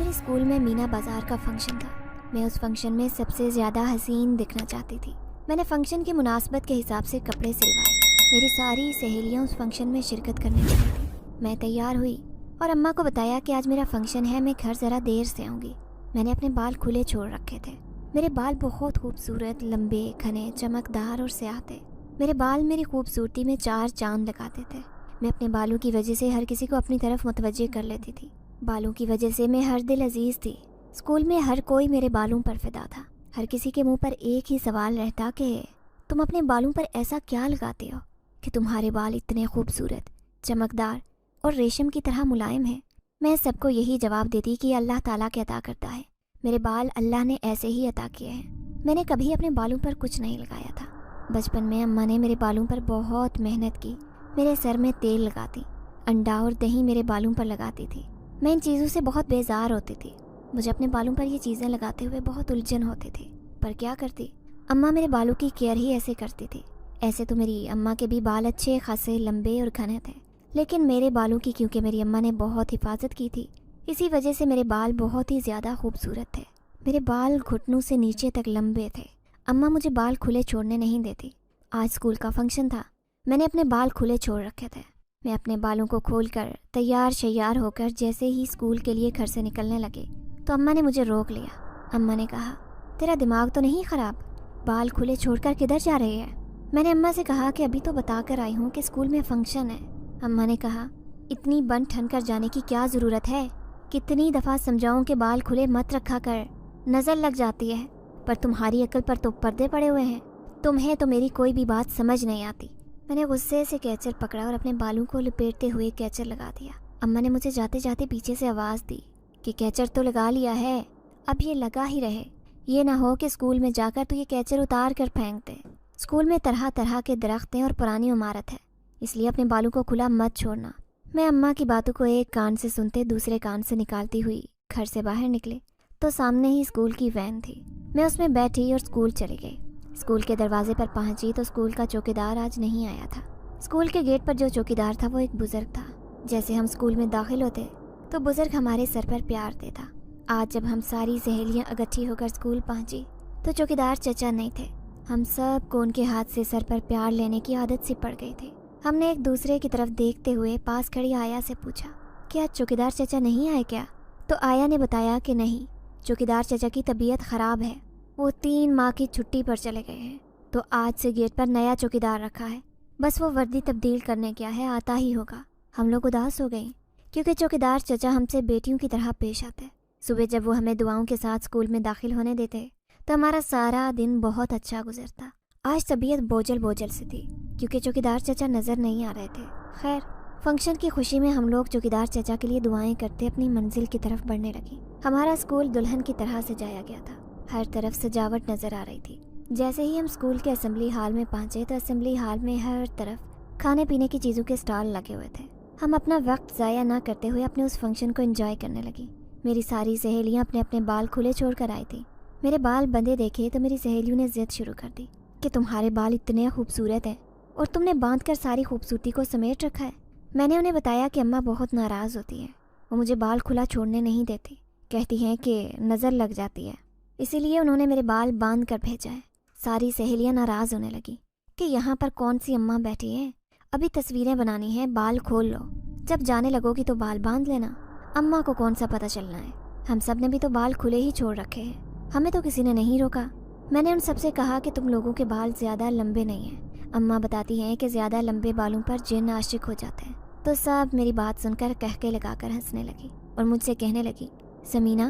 میرے اسکول میں مینا بازار کا فنکشن تھا۔ میں اس فنکشن میں سب سے زیادہ حسین دکھنا چاہتی تھی۔ میں نے فنکشن کی مناسبت کے حساب سے کپڑے سلوائے۔ میری ساری سہیلیاں اس فنکشن میں شرکت کرنے والی تھیں۔ میں تیار ہوئی اور اماں کو بتایا کہ آج میرا فنکشن ہے، میں گھر ذرا دیر سے آؤں گی۔ میں نے اپنے بال کھلے چھوڑ رکھے تھے۔ میرے بال بہت خوبصورت، لمبے، گھنے، چمکدار اور سیاہ تھے۔ میرے بال میری خوبصورتی میں 4 چاند لگاتے تھے۔ میں اپنے بالوں کی وجہ سے ہر کسی کو اپنی طرف متوجہ کر لیتی تھی۔ بالوں کی وجہ سے میں ہر دل عزیز تھی۔ اسکول میں ہر کوئی میرے بالوں پر فدا تھا۔ ہر کسی کے منہ پر ایک ہی سوال رہتا کہ تم اپنے بالوں پر ایسا کیا لگاتے ہو کہ تمہارے بال اتنے خوبصورت، چمکدار اور ریشم کی طرح ملائم ہیں۔ میں سب کو یہی جواب دیتی کہ اللہ تعالیٰ کے عطا کرتا ہے۔ میرے بال اللہ نے ایسے ہی عطا کیے ہیں۔ میں نے کبھی اپنے بالوں پر کچھ نہیں لگایا تھا۔ بچپن میں اماں نے میرے بالوں پر بہت محنت کی۔ میرے سر میں تیل لگاتی، انڈا اور دہی میرے بالوں پر لگاتی تھی۔ میں ان چیزوں سے بہت بیزار ہوتی تھی۔ مجھے اپنے بالوں پر یہ چیزیں لگاتے ہوئے بہت الجھن ہوتی تھی، پر کیا کرتی، اماں میرے بالوں کی کیئر ہی ایسے کرتی تھی۔ ایسے تو میری اماں کے بھی بال اچھے خاصے لمبے اور گھنے تھے، لیکن میرے بالوں کی کیونکہ میری اماں نے بہت حفاظت کی تھی، اسی وجہ سے میرے بال بہت ہی زیادہ خوبصورت تھے۔ میرے بال گھٹنوں سے نیچے تک لمبے تھے۔ اماں مجھے بال کھلے چھوڑنے نہیں دیتی۔ آج اسکول کا فنکشن تھا، میں نے اپنے بال کھلے چھوڑ رکھے تھے۔ میں اپنے بالوں کو کھول کر تیار شیار ہو کر جیسے ہی اسکول کے لیے گھر سے نکلنے لگے تو اماں نے مجھے روک لیا۔ اماں نے کہا، تیرا دماغ تو نہیں خراب؟ بال کھلے چھوڑ کر کدھر جا رہی ہے؟ میں نے اماں سے کہا کہ ابھی تو بتا کر آئی ہوں کہ اسکول میں فنکشن ہے۔ اماں نے کہا، اتنی بن ٹھن کر جانے کی کیا ضرورت ہے؟ کتنی دفعہ سمجھاؤں کہ بال کھلے مت رکھا کر، نظر لگ جاتی ہے، پر تمہاری عقل پر تو پردے پڑے ہوئے ہیں، تمہیں تو میری کوئی بھی بات سمجھ نہیں آتی۔ میں نے غصے سے کیچر پکڑا اور اپنے بالوں کو لپیٹتے ہوئے کیچر لگا دیا۔ اماں نے مجھے جاتے جاتے پیچھے سے آواز دی کہ کیچر تو لگا لیا ہے، اب یہ لگا ہی رہے، یہ نہ ہو کہ اسکول میں جا کر تو یہ کیچر اتار کر پھینک دے۔ اسکول میں طرح طرح کے درخت ہیں اور پرانی عمارت ہے، اس لیے اپنے بالوں کو کھلا مت چھوڑنا۔ میں اماں کی باتوں کو ایک کان سے سنتے دوسرے کان سے نکالتی ہوئی گھر سے باہر نکلی تو سامنے ہی اسکول کی وین تھی۔ میں اس میں بیٹھی اور اسکول چلی گئی۔ اسکول کے دروازے پر پہنچی تو اسکول کا چوکیدار آج نہیں آیا تھا۔ اسکول کے گیٹ پر جو چوکیدار تھا وہ ایک بزرگ تھا۔ جیسے ہم اسکول میں داخل ہوتے تو بزرگ ہمارے سر پر پیار دیتا۔ آج جب ہم ساری سہیلیاں اکٹھی ہو کر اسکول پہنچی تو چوکیدار چچا نہیں تھے۔ ہم سب کو ان کے ہاتھ سے سر پر پیار لینے کی عادت سی پڑ گئی تھی۔ ہم نے ایک دوسرے کی طرف دیکھتے ہوئے پاس کھڑی آیا سے پوچھا، کیا چوکیدار چچا نہیں آئے کیا؟ تو آیا نے بتایا کہ نہیں، چوکیدار چچا کی طبیعت خراب ہے، وہ 3 ماہ کی چھٹی پر چلے گئے ہیں، تو آج سے گیٹ پر نیا چوکیدار رکھا ہے، بس وہ وردی تبدیل کرنے گیا ہے، آتا ہی ہوگا۔ ہم لوگ اداس ہو گئیں کیونکہ چوکیدار چچا ہم سے بیٹیوں کی طرح پیش آتے۔ صبح جب وہ ہمیں دعاؤں کے ساتھ اسکول میں داخل ہونے دیتے تو ہمارا سارا دن بہت اچھا گزرتا۔ آج طبیعت بوجھل بوجھل سی تھی کیونکہ چوکیدار چچا نظر نہیں آ رہے تھے۔ خیر، فنکشن کی خوشی میں ہم لوگ چوکیدار چچا کے لیے دعائیں کرتے اپنی منزل کی طرف بڑھنے لگے۔ ہمارا اسکول دلہن کی طرح سجایا گیا تھا، ہر طرف سجاوٹ نظر آ رہی تھی۔ جیسے ہی ہم اسکول کے اسمبلی ہال میں پہنچے تو اسمبلی ہال میں ہر طرف کھانے پینے کی چیزوں کے اسٹال لگے ہوئے تھے۔ ہم اپنا وقت ضائع نہ کرتے ہوئے اپنے اس فنکشن کو انجوائے کرنے لگی۔ میری ساری سہیلیاں اپنے اپنے بال کھلے چھوڑ کر آئی تھیں۔ میرے بال بندھے دیکھے تو میری سہیلیوں نے ضد شروع کر دی کہ تمہارے بال اتنے خوبصورت ہیں اور تم نے باندھ کر ساری خوبصورتی کو سمیٹ رکھا ہے۔ میں نے انہیں بتایا کہ اماں بہت ناراض ہوتی ہیں، وہ مجھے بال کھلا چھوڑنے نہیں دیتی، کہتی ہیں کہ نظر لگ جاتی ہے، اسی لیے انہوں نے میرے بال باندھ کر بھیجا ہے۔ ساری سہیلیاں ناراض ہونے لگی کہ یہاں پر کون سی اماں بیٹھی ہیں، ابھی تصویریں بنانی ہیں، بال کھول لو، جب جانے لگو گی تو بال باندھ لینا، اماں کو کون سا پتہ چلنا ہے، ہم سب نے بھی تو بال کھلے ہی چھوڑ رکھے ہیں، ہمیں تو کسی نے نہیں روکا۔ میں نے ان سب سے کہا کہ تم لوگوں کے بال زیادہ لمبے نہیں ہیں، اماں بتاتی ہیں کہ زیادہ لمبے بالوں پر جن عاشق ہو جاتے ہیں۔ تو سب میری بات سن کر قہقہے لگا کر ہنسنے لگی اور مجھ سے کہنے لگی، سمینہ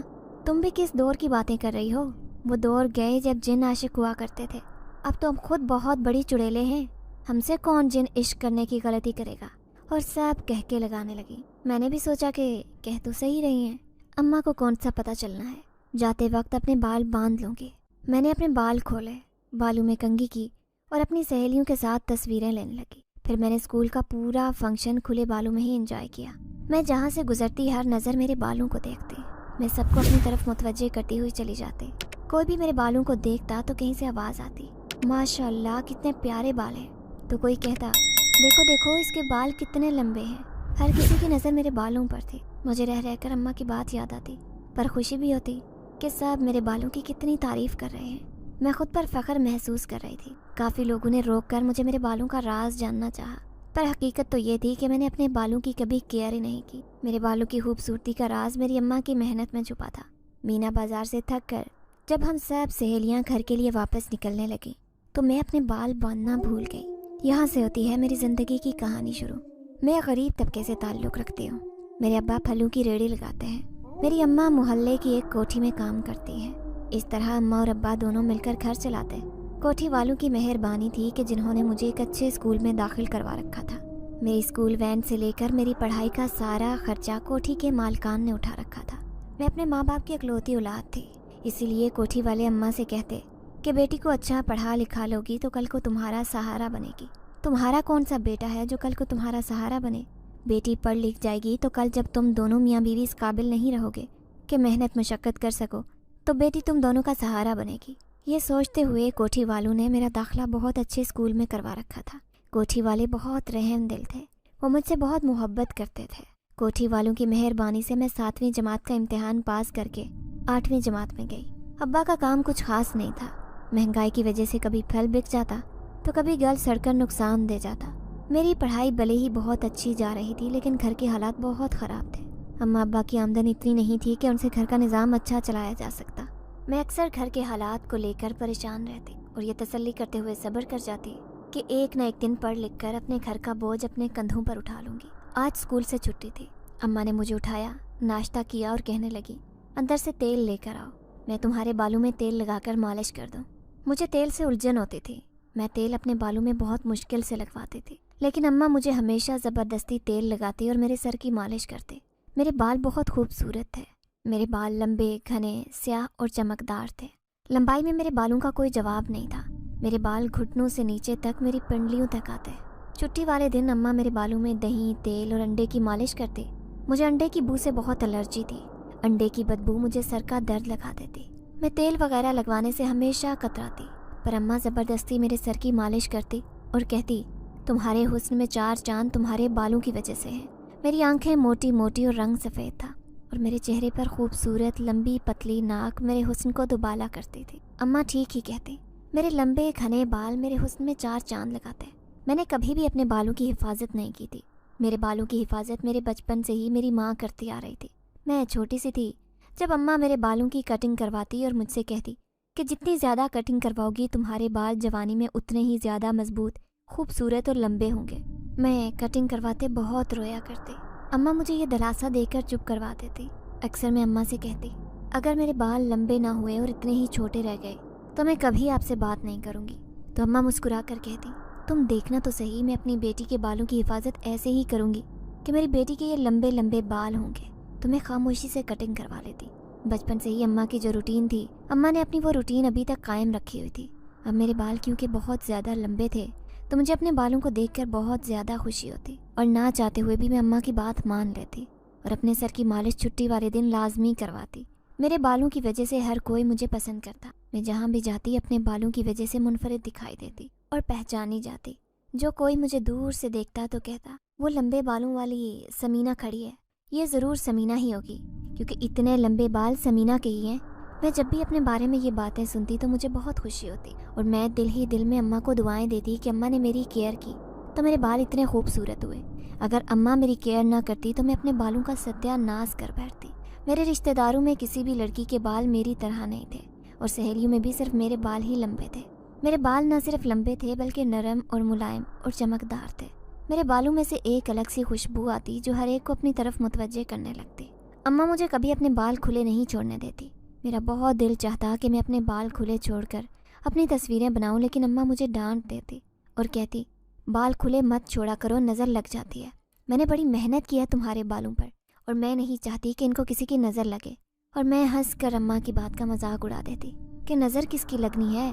تم بھی کس دور کی باتیں کر رہی ہو؟ وہ دور گئے جب جن عاشق ہوا کرتے تھے، اب تو ہم خود بہت بڑی چڑیلے ہیں، ہم سے کون جن عشق کرنے کی غلطی کرے گا؟ اور سب کہکے لگانے لگی۔ میں نے بھی سوچا کہ کہہ تو صحیح رہی ہیں، اماں کو کون سا پتہ چلنا ہے، جاتے وقت اپنے بال باندھ لوں گی۔ میں نے اپنے بال کھولے، بالوں میں کنگھی کی اور اپنی سہیلیوں کے ساتھ تصویریں لینے لگی۔ پھر میں نے اسکول کا پورا فنکشن کھلے بالوں میں ہی انجوائے کیا۔ میں جہاں سے گزرتی ہر نظر میرے بالوں کو دیکھتی، میں سب کو اپنی طرف متوجہ کرتی ہوئی چلی جاتی۔ کوئی بھی میرے بالوں کو دیکھتا تو کہیں سے آواز آتی، ماشاء اللہ کتنے پیارے بال ہیں، تو کوئی کہتا، دیکھو دیکھو اس کے بال کتنے لمبے ہیں۔ ہر کسی کی نظر میرے بالوں پر تھی۔ مجھے رہ رہ کر اماں کی بات یاد آتی पर खुशी भी होती कि सब मेरे बालों की कितनी तारीफ़ कर रहे हैं। मैं खुद पर फ़ख्र महसूस कर रही थी। काफ़ी लोगों ने रोक कर मुझे मेरे बालों का राज जानना चाहा, पर हकीकत तो ये थी कि मैंने अपने बालों की कभी केयर ही नहीं की। मेरे बालों की खूबसूरती का राज मेरी अम्मा की मेहनत में छुपा था। मीना बाज़ार से थक कर जब हम सब सहेलियां घर के लिए वापस निकलने लगी तो मैं अपने बाल बांधना भूल गई। यहाँ से होती है मेरी ज़िंदगी की कहानी शुरू। मैं गरीब तबके से ताल्लुक़ रखती हूँ। मेरे अब्बा फलों की रेहड़ी लगाते हैं। मेरी अम्मा मोहल्ले की एक कोठी में काम करती हैं। इस तरह अम्मा और अब्बा दोनों मिलकर घर चलाते हैं। कोठी वालों की मेहरबानी थी कि जिन्होंने मुझे एक अच्छे स्कूल में दाखिल करवा रखा था। मेरी स्कूल वैन से लेकर मेरी पढ़ाई का सारा खर्चा कोठी के मालकान ने उठा रखा था। मैं अपने माँ बाप की इकलौती औलाद थी, इसीलिए कोठी वाले अम्मा से कहते कि बेटी को अच्छा पढ़ा लिखा लोगी तो कल को तुम्हारा सहारा बनेगी। तुम्हारा कौन सा बेटा है जो कल को तुम्हारा सहारा बने? बेटी पढ़ लिख जाएगी तो कल जब तुम दोनों मियाँ बीवी इस काबिल नहीं रहोगे कि मेहनत मशक्क़त कर सको तो बेटी तुम दोनों का सहारा बनेगी। ये सोचते हुए कोठी वालों ने मेरा दाखिला बहुत अच्छे स्कूल में करवा रखा था। कोठी वाले बहुत रहम दिल थे। वो मुझसे बहुत मोहब्बत करते थे। कोठी वालों की मेहरबानी से मैं 7वीं जमात का इम्तिहान पास करके 8वीं जमात में गई। अब्बा का काम कुछ खास नहीं था। महंगाई की वजह से कभी फल बिक जाता तो कभी गल सड़कर नुकसान दे जाता। मेरी पढ़ाई भले ही बहुत अच्छी जा रही थी, लेकिन घर के हालात बहुत ख़राब थे। अम्मा अब्बा की आमदन इतनी नहीं थी कि उनसे घर का निज़ाम अच्छा चलाया जा सकता। मैं अक्सर घर के हालात को लेकर परेशान रहती और ये तसल्ली करते हुए सब्र कर जाती कि एक न एक दिन पढ़ लिख कर अपने घर का बोझ अपने कंधों पर उठा लूँगी। आज स्कूल से छुट्टी थी। अम्मा ने मुझे उठाया, नाश्ता किया और कहने लगी, अंदर से तेल लेकर आओ, मैं तुम्हारे बालों में तेल लगाकर मालिश कर दूँ। मुझे तेल से उलझन होती थी। मैं तेल अपने बालों में बहुत मुश्किल से लगवाती थी, लेकिन अम्मा मुझे हमेशा ज़बरदस्ती तेल लगाती और मेरे सर की मालिश करती। मेरे बाल बहुत खूबसूरत थे। मेरे बाल लंबे, घने, स्याह और चमकदार थे। लंबाई में मेरे बालों का कोई जवाब नहीं था। मेरे बाल घुटनों से नीचे तक मेरी पिंडलियों तक आते। छुट्टी वाले दिन अम्मा मेरे बालों में दही, तेल और अंडे की मालिश करती। मुझे अंडे की बू से बहुत एलर्जी थी। अंडे की बदबू मुझे सर का दर्द लगा देती। मैं तेल वगैरह लगवाने से हमेशा कतराती, पर अम्मा ज़बरदस्ती मेरे सर की मालिश करती और कहती, तुम्हारे हुस्न में 4 चांद तुम्हारे बालों की वजह से हैं। मेरी आंखें मोटी मोटी और रंग सफ़ेद था और मेरे चेहरे पर खूबसूरत लंबी पतली नाक मेरे हुस्न को दुबाला करती थी। अम्मा ठीक ही कहती। मेरे लंबे घने बाल मेरे हुस्न में 4 चांद लगाते। मैंने कभी भी अपने बालों की हिफाजत नहीं की थी। मेरे बालों की हिफाजत मेरे बचपन से ही मेरी माँ करती आ रही थी। मैं छोटी सी थी जब अम्मा मेरे बालों की कटिंग करवाती और मुझसे कहती कि जितनी ज़्यादा कटिंग करवाओगी तुम्हारे बाल जवानी में उतने ही ज़्यादा मजबूत, खूबसूरत और लंबे होंगे। मैं कटिंग करवाते बहुत रोया करती। अम्मा मुझे ये दिलासा देकर चुप करवा देती। अक्सर मैं अम्मा से कहती, अगर मेरे बाल लंबे ना हुए और इतने ही छोटे रह गए तो मैं कभी आपसे बात नहीं करूँगी। तो अम्मा मुस्कुरा कर कहती, तुम देखना तो सही, मैं अपनी बेटी के बालों की हिफाजत ऐसे ही करूँगी कि मेरी बेटी के ये लंबे लंबे बाल होंगे। तो मैं खामोशी से कटिंग करवा लेती। बचपन से ही अम्मा की जो रूटीन थी, अम्मा ने अपनी वो रूटीन अभी तक कायम रखी हुई थी। अब मेरे बाल क्योंकि बहुत ज़्यादा लंबे थे तो मुझे अपने बालों को देखकर बहुत ज़्यादा खुशी होती और ना चाहते हुए भी मैं अम्मा की बात मान लेती और अपने सर की मालिश छुट्टी वाले दिन लाजमी करवाती। मेरे बालों की वजह से हर कोई मुझे पसंद करता। मैं जहाँ भी जाती अपने बालों की वजह से मुनफरिद दिखाई देती और पहचानी जाती। जो कोई मुझे दूर से देखता तो कहता, वो लंबे बालों वाली समीना खड़ी है, ये ज़रूर समीना ही होगी क्योंकि इतने लंबे बाल समीना के ही हैं। मैं जब भी अपने बारे में ये बातें सुनती तो मुझे बहुत खुशी होती और मैं दिल ही दिल में अम्मा को दुआएं देती कि अम्मा ने मेरी केयर की तो मेरे बाल इतने खूबसूरत हुए। अगर अम्मा मेरी केयर ना करती तो मैं अपने बालों का सत्यानाश कर बैठती। मेरे रिश्तेदारों में किसी भी लड़की के बाल मेरी तरह नहीं थे और सहेलियों में भी सिर्फ मेरे बाल ही लंबे थे। मेरे बाल न सिर्फ लंबे थे बल्कि नरम और मुलायम और चमकदार थे। मेरे बालों में से एक अलग सी खुशबू आती जो हर एक को अपनी तरफ मुतवज्जे करने लगती। अम्मा मुझे कभी अपने बाल खुले नहीं छोड़ने देती। मेरा बहुत दिल चाहता कि मैं अपने बाल खुले छोड़कर अपनी तस्वीरें बनाऊं, लेकिन अम्मा मुझे डांट देती और कहती, बाल खुले मत छोड़ा करो, नज़र लग जाती है। मैंने बड़ी मेहनत की है तुम्हारे बालों पर और मैं नहीं चाहती कि इनको किसी की नज़र लगे। और मैं हंस कर अम्मा की बात का मजाक उड़ा देती कि नज़र किसकी लगनी है,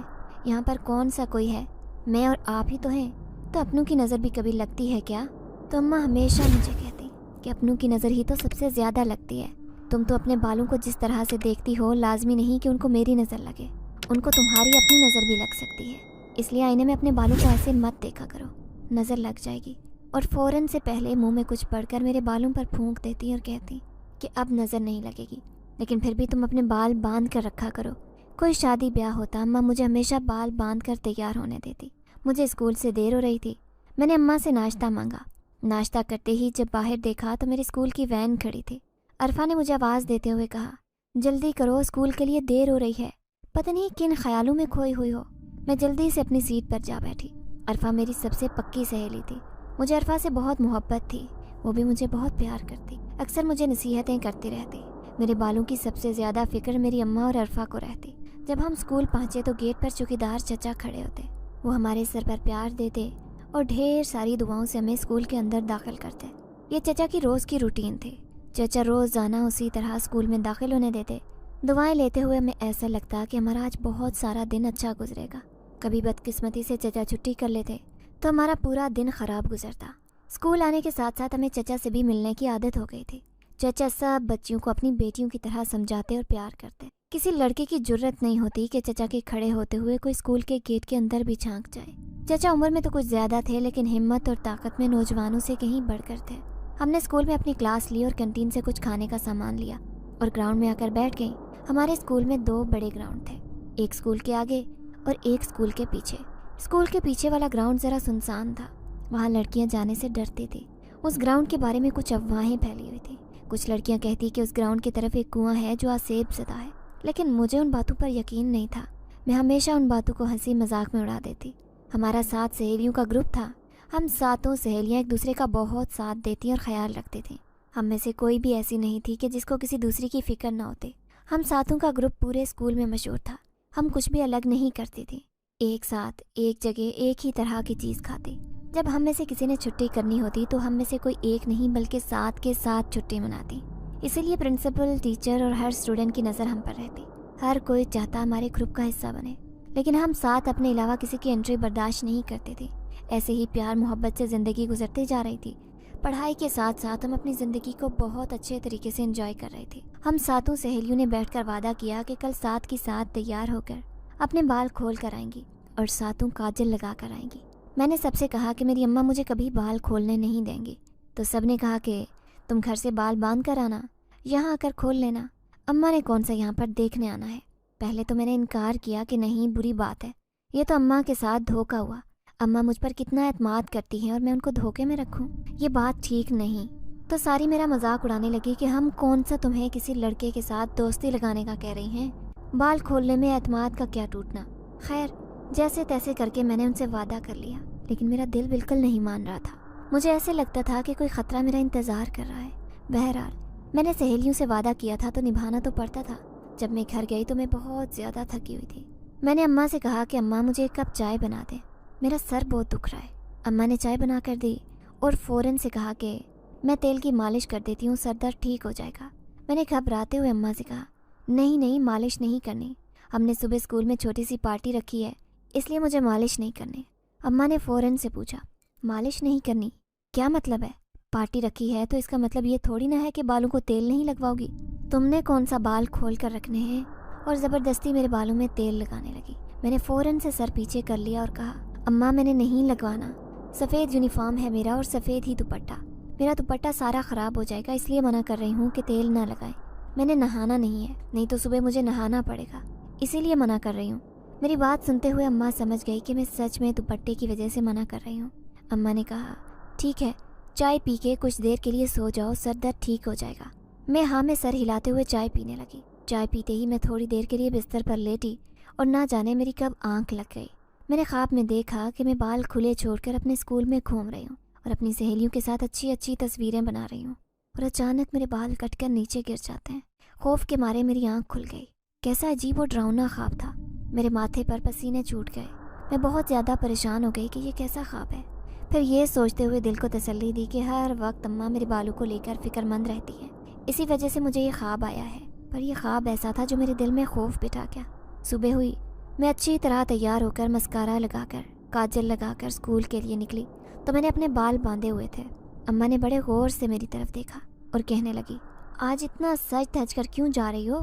यहाँ पर कौन सा कोई है, मैं और आप ही तो हैं, तो अपनों की नज़र भी कभी लगती है क्या? तो अम्मा हमेशा मुझे कहती कि अपनों की नज़र ही तो सबसे ज़्यादा लगती है। तुम तो अपने बालों को जिस तरह से देखती हो लाजमी नहीं कि उनको मेरी नज़र लगे, उनको तुम्हारी अपनी नज़र भी लग सकती है। इसलिए आईने में अपने बालों को ऐसे मत देखा करो, नज़र लग जाएगी। और फ़ौरन से पहले मुंह में कुछ पड़कर मेरे बालों पर फूंक देती और कहती कि अब नज़र नहीं लगेगी, लेकिन फिर भी तुम अपने बाल बांध कर रखा करो। कोई शादी ब्याह होता अम्मा मुझे हमेशा बाल बांध कर तैयार होने देती। मुझे स्कूल से देर हो रही थी। मैंने अम्मा से नाश्ता मांगा। नाश्ता करते ही जब बाहर देखा तो मेरी स्कूल की वैन खड़ी थी। अरफा ने मुझे आवाज़ देते हुए कहा, जल्दी करो, स्कूल के लिए देर हो रही है। पता नहीं किन ख्यालों में खोई हुई हो। मैं जल्दी से अपनी सीट पर जा बैठी। अरफा मेरी सबसे पक्की सहेली थी। मुझे अरफा से बहुत मोहब्बत थी। वो भी मुझे बहुत प्यार करती। अक्सर मुझे नसीहतें करती रहती। मेरे बालों की सबसे ज़्यादा फिक्र मेरी अम्मा और अरफा को रहती। जब हम स्कूल पहुँचे तो गेट पर चौकीदार चचा खड़े होते। वो हमारे सर पर प्यार देते और ढेर सारी दुआओं से हमें स्कूल के अंदर दाखिल करते। ये चचा की रोज़ की रूटीन थी। चचा रोज़ाना उसी तरह स्कूल में दाखिल होने देते। दुआएं लेते हुए हमें ऐसा लगता कि हमारा आज बहुत सारा दिन अच्छा गुजरेगा। कभी बदकिस्मती से चचा छुट्टी कर लेते तो हमारा पूरा दिन ख़राब गुजरता। स्कूल आने के साथ साथ हमें चचा से भी मिलने की आदत हो गई थी। चचा सब बच्चियों को अपनी बेटियों की तरह समझाते और प्यार करते। किसी लड़के की जुर्रत नहीं होती कि चचा के खड़े होते हुए कोई स्कूल के गेट के अंदर भी झांक जाए। चचा उम्र में तो कुछ ज़्यादा थे, लेकिन हिम्मत और ताकत में नौजवानों से कहीं बढ़कर थे। हमने स्कूल में अपनी क्लास ली और कैंटीन से कुछ खाने का सामान लिया और ग्राउंड में आकर बैठ गई। हमारे स्कूल में 2 बड़े ग्राउंड थे, एक स्कूल के आगे और एक स्कूल के पीछे। स्कूल के पीछे वाला ग्राउंड ज़रा सुनसान था। वहाँ लड़कियाँ जाने से डरती थी। उस ग्राउंड के बारे में कुछ अफवाहें फैली हुई थी। कुछ लड़कियाँ कहती कि उस ग्राउंड की तरफ एक कुआं है जो आसेब ज़दा है, लेकिन मुझे उन बातों पर यकीन नहीं था। मैं हमेशा उन बातों को हंसी मजाक में उड़ा देती। हमारा 7 सहेलियों का ग्रुप था। हम 7 सहेलियाँ एक दूसरे का बहुत साथ देती और ख्याल रखती थीं। हम में से कोई भी ऐसी नहीं थी कि जिसको किसी दूसरी की फ़िक्र ना होती। हम 7 का ग्रुप पूरे स्कूल में मशहूर था। हम कुछ भी अलग नहीं करती थी। एक साथ, एक जगह, एक ही तरह की चीज़ खाते। जब हम में से किसी ने छुट्टी करनी होती तो हम में से कोई एक नहीं बल्कि 7 के 7 छुट्टी मनाती। इसीलिए प्रिंसिपल, टीचर और हर स्टूडेंट की नज़र हम पर रहती। हर कोई चाहता हमारे ग्रुप का हिस्सा बने, लेकिन हम 7 अपने अलावा किसी की एंट्री बर्दाश्त नहीं करते थे। ऐसे ही प्यार मोहब्बत से ज़िंदगी गुजरती जा रही थी। पढ़ाई के साथ साथ हम अपनी ज़िंदगी को बहुत अच्छे तरीके से एंजॉय कर रहे थे। हम 7 सहेलियों ने बैठकर वादा किया कि कल 7 की 7 तैयार होकर अपने बाल खोल कर आएंगी और 7 काजल लगा कर आएंगी। मैंने सबसे कहा कि मेरी अम्मा मुझे कभी बाल खोलने नहीं देंगी, तो सब ने कहा कि तुम घर से बाल बांध कर आना, यहाँ आकर खोल लेना। अम्मा ने कौन सा यहाँ पर देखने आना है। पहले तो मैंने इनकार किया कि नहीं, बुरी बात है, ये तो अम्मा के साथ धोखा हुआ। अम्मा मुझ पर कितना एतमाद करती हैं और मैं उनको धोखे में रखूं, ये बात ठीक नहीं। तो सारी मेरा मजाक उड़ाने लगी कि हम कौन सा तुम्हें किसी लड़के के साथ दोस्ती लगाने का कह रही हैं, बाल खोलने में एतमाद का क्या टूटना। खैर, जैसे तैसे करके मैंने उनसे वादा कर लिया, लेकिन मेरा दिल बिल्कुल नहीं मान रहा था। मुझे ऐसे लगता था कि कोई ख़तरा मेरा इंतज़ार कर रहा है। बहरहाल, मैंने सहेलियों से वादा किया था तो निभाना तो पड़ता था। जब मैं घर गई तो मैं बहुत ज़्यादा थकी हुई थी। मैंने अम्मा से कहा कि अम्मा मुझे 1 कप चाय बना दे, मेरा सर बहुत दुख रहा है। अम्मा ने चाय बना कर दी और फ़ौरन से कहा कि मैं तेल की मालिश कर देती हूँ, सर दर्द ठीक हो जाएगा। मैंने घबराते हुए अम्मा से कहा, नहीं नहीं, मालिश नहीं करनी, हमने सुबह स्कूल में छोटी सी पार्टी रखी है, इसलिए मुझे मालिश नहीं करनी। अम्मा ने फ़ौरन से पूछा, मालिश नहीं करनी क्या मतलब है? पार्टी रखी है तो इसका मतलब ये थोड़ी ना है कि बालों को तेल नहीं लगवाओगी। तुमने कौन सा बाल खोल कर रखने हैं? और ज़बरदस्ती मेरे बालों में तेल लगाने लगी। मैंने फ़ौरन से सर पीछे कर लिया और कहा, अम्मा मैंने नहीं लगवाना, सफ़ेद यूनिफॉर्म है मेरा और सफ़ेद ही दुपट्टा, मेरा दुपट्टा सारा ख़राब हो जाएगा, इसलिए मना कर रही हूँ कि तेल ना लगाएं। मैंने नहाना नहीं है, नहीं तो सुबह मुझे नहाना पड़ेगा, इसीलिए मना कर रही हूँ। मेरी बात सुनते हुए अम्मा समझ गई कि मैं सच में दुपट्टे की वजह से मना कर रही हूँ। अम्मा ने कहा, ठीक है, चाय पी के कुछ देर के लिए सो जाओ, सर दर्द ठीक हो जाएगा। मैं हाँ में सर हिलाते हुए चाय पीने लगी। चाय पीते ही मैं थोड़ी देर के लिए बिस्तर पर लेटी और ना जाने मेरी कब आंख लग गई। मैंने ख्वाब में देखा कि मैं बाल खुले छोड़कर अपने स्कूल में घूम रही हूँ और अपनी सहेलियों के साथ अच्छी अच्छी तस्वीरें बना रही हूँ, और अचानक मेरे बाल कटकर नीचे गिर जाते हैं। खौफ के मारे मेरी आंख खुल गई। कैसा अजीब और डरावना ख्वाब था। मेरे माथे पर पसीने छूट गए। मैं बहुत ज़्यादा परेशान हो गई कि ये कैसा ख्वाब है। फिर ये सोचते हुए दिल को तसल्ली दी कि हर वक्त अम्मा मेरे बालों को लेकर फ़िक्रमंद रहती है, इसी वजह से मुझे ये ख्वाब आया है। पर यह ख्वाब ऐसा था जो मेरे दिल में खौफ बिठा गया। सुबह हुई, मैं अच्छी तरह तैयार होकर मस्कारा लगाकर काजल लगाकर स्कूल के लिए निकली तो मैंने अपने बाल बांधे हुए थे। अम्मा ने बड़े गौर से मेरी तरफ देखा और कहने लगी, आज इतना सज धज कर क्यों जा रही हो?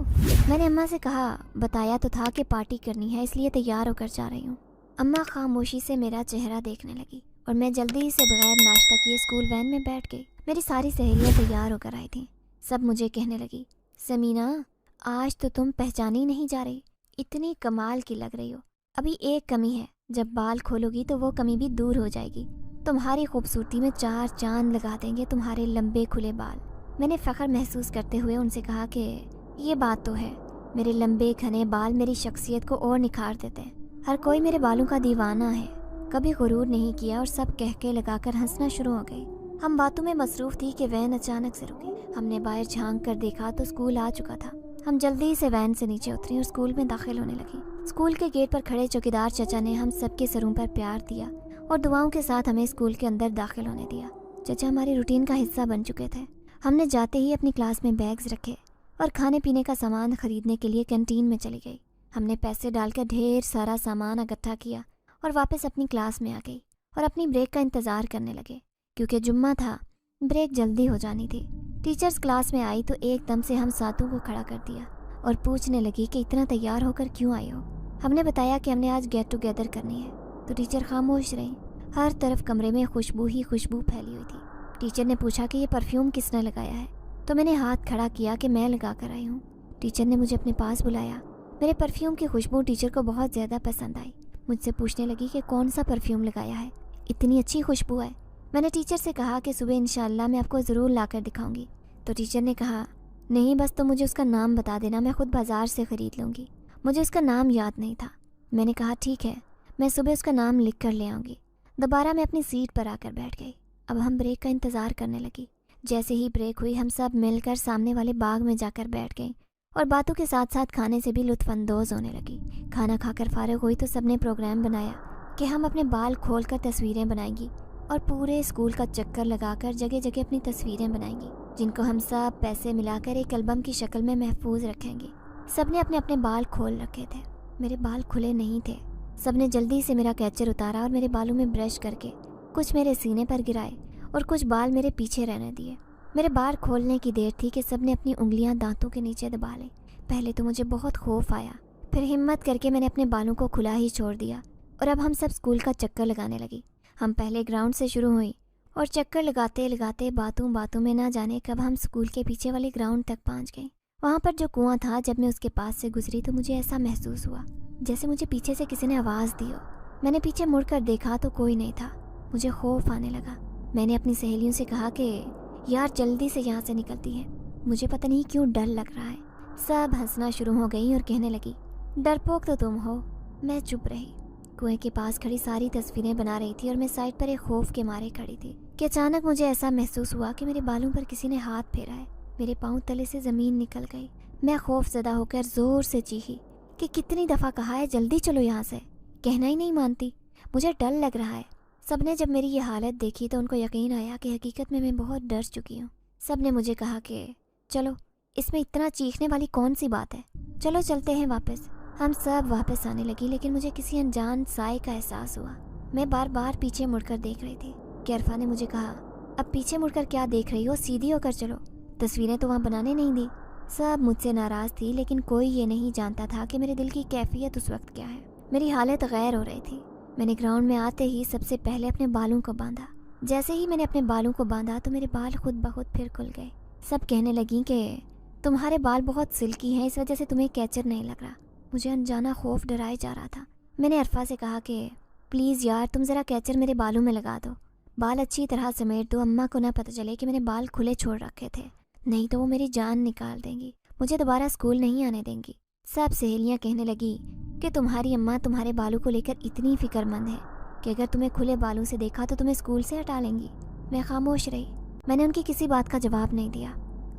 मैंने अम्मा से कहा, बताया तो था कि पार्टी करनी है, इसलिए तैयार होकर जा रही हूँ। अम्मा खामोशी से मेरा चेहरा देखने लगी और मैं जल्दी से बगैर नाश्ता किए स्कूल वैन में बैठ गई। मेरी सारी सहेलियाँ तैयार होकर आई थीं। सब मुझे कहने लगी, समीना آج تو تم پہچانی نہیں جا رہی، اتنی کمال کی لگ رہی ہو۔ ابھی ایک کمی ہے، جب بال کھولو گی تو وہ کمی بھی دور ہو جائے گی۔ تمہاری خوبصورتی میں 4 چاند لگا دیں گے تمہارے لمبے کھلے بال۔ میں نے فخر محسوس کرتے ہوئے ان سے کہا کہ یہ بات تو ہے، میرے لمبے گھنے بال میری شخصیت کو اور نکھار دیتے ہیں۔ ہر کوئی میرے بالوں کا دیوانہ ہے، کبھی غرور نہیں کیا اور سب کہکے لگا کر ہنسنا شروع ہو گئی۔ ہم باتوں میں مصروف تھی کہ وین اچانک سے رکی۔ ہم نے باہر جھانک کر دیکھا تو اسکول آ چکا تھا۔ ہم جلدی سے وین سے نیچے اتری اور اسکول میں داخل ہونے لگی۔ اسکول کے گیٹ پر کھڑے چوکیدار چچا نے ہم سب کے سروں پر پیار دیا اور دعاؤں کے ساتھ ہمیں اسکول کے اندر داخل ہونے دیا۔ چچا ہماری روٹین کا حصہ بن چکے تھے۔ ہم نے جاتے ہی اپنی کلاس میں بیگز رکھے اور کھانے پینے کا سامان خریدنے کے لیے کینٹین میں چلی گئی۔ ہم نے پیسے ڈال کر ڈھیر سارا سامان اکٹھا کیا اور واپس اپنی کلاس میں آ گئی اور اپنی بریک کا انتظار کرنے لگے، کیونکہ جمعہ تھا، بریک جلدی ہو جانی تھی۔ ٹیچرز کلاس میں آئی تو ایک دم سے ہم ساتوں کو کھڑا کر دیا اور پوچھنے لگی کہ اتنا تیار ہو کر کیوں آئی ہو۔ ہم نے بتایا کہ ہم نے آج گیٹ ٹوگیدر کرنی ہے، تو ٹیچر خاموش رہی۔ ہر طرف کمرے میں خوشبو ہی خوشبو پھیلی ہوئی تھی۔ ٹیچر نے پوچھا کہ یہ پرفیوم کس نے لگایا ہے، تو میں نے ہاتھ کھڑا کیا کہ میں لگا کر آئی ہوں۔ ٹیچر نے مجھے اپنے پاس بلایا۔ میرے پرفیوم کی خوشبو ٹیچر کو بہت زیادہ پسند آئی۔ مجھ سے پوچھنے لگی کہ کون سا پرفیوم لگایا ہے، اتنی اچھی خوشبو ہے۔ میں نے ٹیچر سے کہا کہ صبح انشاءاللہ میں آپ کو ضرور لا کر دکھاؤں گی۔ تو ٹیچر نے کہا نہیں، بس تو مجھے اس کا نام بتا دینا، میں خود بازار سے خرید لوں گی۔ مجھے اس کا نام یاد نہیں تھا۔ میں نے کہا ٹھیک ہے، میں صبح اس کا نام لکھ کر لے آؤں گی۔ دوبارہ میں اپنی سیٹ پر آ کر بیٹھ گئی۔ اب ہم بریک کا انتظار کرنے لگی۔ جیسے ہی بریک ہوئی ہم سب مل کر سامنے والے باغ میں جا کر بیٹھ گئیں اور باتوں کے ساتھ ساتھ کھانے سے بھی لطف اندوز ہونے لگی۔ کھانا کھا کر فارغ ہوئی تو سب نے پروگرام بنایا کہ ہم اپنے بال کھول کر تصویریں بنائیں گی اور پورے اسکول کا چکر لگا کر جگہ جگہ اپنی تصویریں بنائیں گی، جن کو ہم سب پیسے ملا کر ایک البم کی شکل میں محفوظ رکھیں گے۔ سب نے اپنے اپنے بال کھول رکھے تھے، میرے بال کھلے نہیں تھے۔ سب نے جلدی سے میرا کیچر اتارا اور میرے بالوں میں برش کر کے کچھ میرے سینے پر گرائے اور کچھ بال میرے پیچھے رہنے دیے۔ میرے بال کھولنے کی دیر تھی کہ سب نے اپنی انگلیاں دانتوں کے نیچے دبا لی۔ پہلے تو مجھے بہت خوف آیا، پھر ہمت کر کے میں نے اپنے بالوں کو کھلا ہی چھوڑ دیا اور اب ہم سب اسکول کا چکر لگانے لگی۔ ہم پہلے گراؤنڈ سے شروع ہوئی اور چکر لگاتے لگاتے باتوں باتوں میں نہ جانے کب ہم اسکول کے پیچھے والے گراؤنڈ تک پہنچ گئے۔ وہاں پر جو کنواں تھا، جب میں اس کے پاس سے گزری تو مجھے ایسا محسوس ہوا جیسے مجھے پیچھے سے کسی نے آواز دی ہو۔ میں نے پیچھے مڑ کر دیکھا تو کوئی نہیں تھا۔ مجھے خوف آنے لگا۔ میں نے اپنی سہیلیوں سے کہا کہ یار جلدی سے یہاں سے نکلتی ہیں، مجھے پتہ نہیں کیوں ڈر لگ رہا ہے۔ سب ہنسنا شروع ہو گئی اور کہنے لگی ڈرپوک تو تم ہو۔ میں چپ رہی۔ کنویں کے پاس کھڑی ساری تصویریں بنا رہی تھی اور میں سائڈ پر ایک خوف کے مارے کھڑی تھی کہ اچانک مجھے ایسا محسوس ہوا کہ میرے بالوں پر کسی نے ہاتھ پھیرا ہے۔ میرے پاؤں تلے سے زمین نکل گئی۔ میں خوف زدہ ہو کر زور سے چیخی کہ کتنی دفعہ کہا ہے جلدی چلو یہاں سے، کہنا ہی نہیں مانتی، مجھے ڈر لگ رہا ہے۔ سب نے جب میری یہ حالت دیکھی تو ان کو یقین آیا کہ حقیقت میں بہت ڈر چکی ہوں۔ سب نے مجھے کہا کہ چلو، اس میں اتنا چیخنے والی کون سی بات ہے، چلو چلتے ہیں واپس۔ ہم سب واپس آنے لگی، لیکن مجھے کسی انجان سائے کا احساس ہوا۔ میں بار بار پیچھے مڑ کر دیکھ رہی تھی کہ عرفا نے مجھے کہا اب پیچھے مڑ کر کیا دیکھ رہی ہو، سیدھی ہو کر چلو، تصویریں تو وہاں بنانے نہیں دی۔ سب مجھ سے ناراض تھی، لیکن کوئی یہ نہیں جانتا تھا کہ میرے دل کی کیفیت اس وقت کیا ہے۔ میری حالت غیر ہو رہی تھی۔ میں نے گراؤنڈ میں آتے ہی سب سے پہلے اپنے بالوں کو باندھا۔ جیسے ہی میں نے اپنے بالوں کو باندھا تو میرے بال خود بخود پھر کھل گئے۔ سب کہنے لگیں کہ تمہارے بال بہت سلکی ہیں، اس وجہ سے تمہیں کیچر نہیں لگ رہا۔ مجھے انجانا خوف ڈرائے جا رہا تھا۔ میں نے عرفا سے کہا کہ پلیز یار تم ذرا کیچر میرے بالوں میں لگا دو، بال اچھی طرح سمیٹ دو، اماں کو نہ پتہ چلے کہ میں نے بال کھلے چھوڑ رکھے تھے، نہیں تو وہ میری جان نکال دیں گی، مجھے دوبارہ اسکول نہیں آنے دیں گی۔ سب سہیلیاں کہنے لگی کہ تمہاری اماں تمہارے بالوں کو لے کر اتنی فکر مند ہے کہ اگر تمہیں کھلے بالوں سے دیکھا تو تمہیں اسکول سے ہٹا لیں گی۔ میں خاموش رہی۔ میں نے ان کی کسی بات کا جواب نہیں دیا۔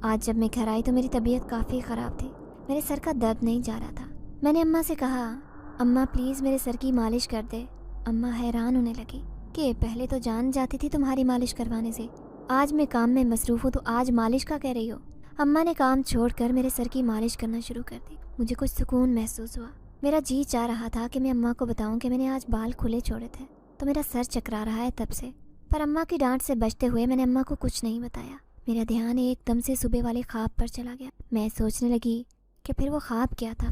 آج جب میں گھر آئی تو میری طبیعت کافی خراب تھی، میرے سر کا درد نہیں جا رہا تھا۔ میں نے اماں سے کہا اماں پلیز میرے سر کی مالش کر دے۔ اماں حیران ہونے لگی کہ پہلے تو جان جاتی تھی تمہاری مالش کروانے سے، آج میں کام میں مصروف ہوں تو آج مالش کا کہہ رہی ہو۔ اماں نے کام چھوڑ کر میرے سر کی مالش کرنا شروع کر دی۔ مجھے کچھ سکون محسوس ہوا۔ میرا جی چاہ رہا تھا کہ میں اماں کو بتاؤں کہ میں نے آج بال کھلے چھوڑے تھے، تو میرا سر چکرا رہا ہے تب سے، پر اماں کی ڈانٹ سے بچتے ہوئے میں نے اماں کو کچھ نہیں بتایا۔ میرا دھیان ایک دم سے صبح والے خواب پر چلا گیا۔ میں سوچنے لگی کہ پھر وہ خواب کیا تھا۔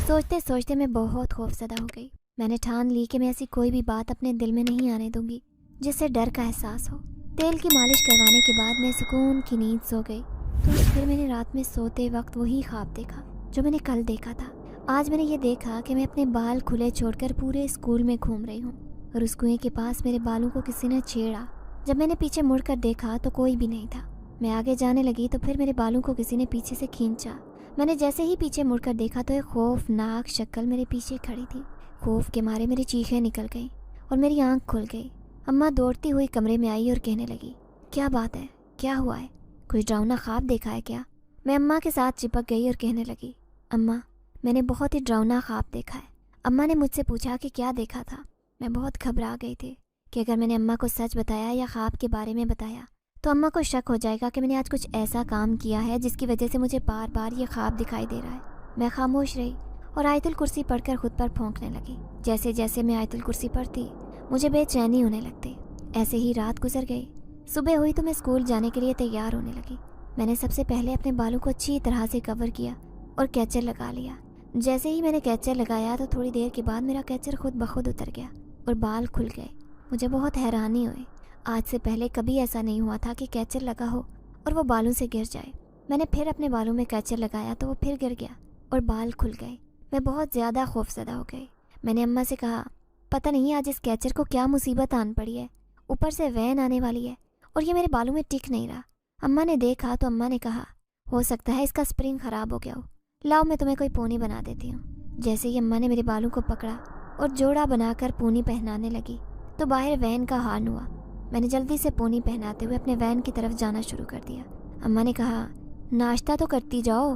سوچتے سوچتے میں بہت خوف زدہ ہو گئی۔ میں نے ٹھان لی کہ میں ایسی کوئی بھی بات اپنے دل میں نہیں آنے دوں گی جس سے ڈر کا احساس ہو۔ تیل کی مالش کروانے کے بعد میں سکون کی نیند سو گئی، تو پھر میں نے رات میں سوتے وقت وہی خواب دیکھا जो मैंने कल देखा था। आज मैंने ये देखा कि मैं अपने बाल खुले छोड़कर पूरे स्कूल में घूम रही हूँ और उस कुएं के पास मेरे बालों को किसी ने छेड़ा। जब मैंने पीछे मुड़कर देखा तो कोई भी नहीं था। मैं आगे जाने लगी तो फिर मेरे बालों को किसी ने पीछे से खींचा। मैंने जैसे ही पीछे मुड़कर देखा तो एक खौफनाक शक्ल मेरे पीछे खड़ी थी। खौफ के मारे मेरी चीखें निकल गईं और मेरी आंख खुल गई। अम्मा दौड़ती हुई कमरे में आई और कहने लगी, क्या बात है, क्या हुआ है, कोई डरावना ख्वाब देखा है क्या? मैं अम्मा के साथ चिपक गई और कहने लगी, अम्मा मैंने बहुत ही डरावना ख्वाब देखा है। अम्मा ने मुझसे पूछा कि क्या देखा था। मैं बहुत घबरा गई थी कि अगर मैंने अम्मा को सच बताया या ख्वाब के बारे में बताया तो अम्मा को शक हो जाएगा कि मैंने आज कुछ ऐसा काम किया है जिसकी वजह से मुझे बार बार ये ख्वाब दिखाई दे रहा है। मैं खामोश रही और आयतुल कुर्सी पढ़कर खुद पर फौंकने लगी। जैसे जैसे मैं आयतुल कुर्सी पढ़ती मुझे बेचैनी होने लगती। ऐसे ही रात गुजर गई। सुबह हुई तो मैं स्कूल जाने के लिए तैयार होने लगी। मैंने सबसे पहले अपने बालों को अच्छी तरह से कवर किया और कैचर लगा लिया। जैसे ही मैंने कैचर लगाया तो थोड़ी देर के बाद मेरा कैचर खुद ब खुद उतर गया और बाल खुल गए। मुझे बहुत हैरानी हुई। आज से पहले कभी ऐसा नहीं हुआ था कि कैचर लगा हो और वो बालों से गिर जाए। मैंने फिर अपने बालों में कैचर लगाया तो वो फिर गिर गया और बाल खुल गए। मैं बहुत ज़्यादा खौफज़दा हो गई। मैंने अम्मा से कहा, पता नहीं आज इस कैचर को क्या मुसीबत आन पड़ी है, ऊपर से वैन आने वाली है और ये मेरे बालों में टिक नहीं रहा। अम्मा ने देखा तो अम्मा ने कहा, हो सकता है इसका स्प्रिंग ख़राब हो गया हो, लाओ मैं तुम्हें कोई पोनी बना देती हूँ। जैसे ही अम्मा ने मेरे बालों को पकड़ा और जोड़ा बनाकर पोनी पहनाने लगी तो बाहर वैन का हॉर्न हुआ। मैंने जल्दी से पोनी पहनाते हुए अपने वैन की तरफ जाना शुरू कर दिया। अम्मा ने कहा, नाश्ता तो करती जाओ।